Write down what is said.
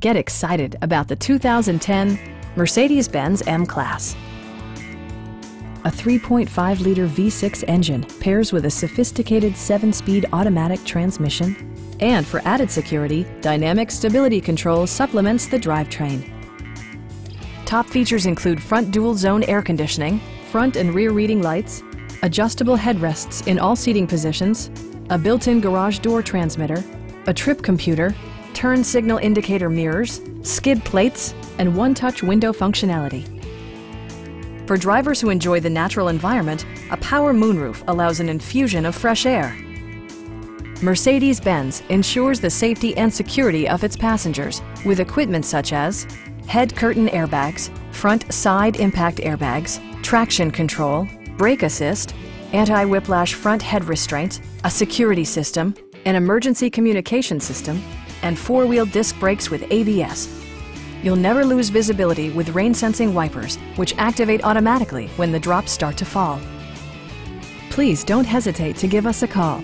Get excited about the 2010 Mercedes-Benz M-Class. A 3.5-liter V6 engine pairs with a sophisticated 7-speed automatic transmission, and for added security, dynamic stability control supplements the drivetrain. Top features include front dual-zone air conditioning, front and rear reading lights, adjustable headrests in all seating positions, a built-in garage door transmitter, a trip computer, turn signal indicator mirrors, skid plates, and one-touch window functionality. For drivers who enjoy the natural environment, a power moonroof allows an infusion of fresh air. Mercedes-Benz ensures the safety and security of its passengers with equipment such as head curtain airbags, front side impact airbags, traction control, brake assist, anti-whiplash front head restraints, a security system, an emergency communication system, and four-wheel disc brakes with ABS. You'll never lose visibility with rain-sensing wipers, which activate automatically when the drops start to fall. Please don't hesitate to give us a call.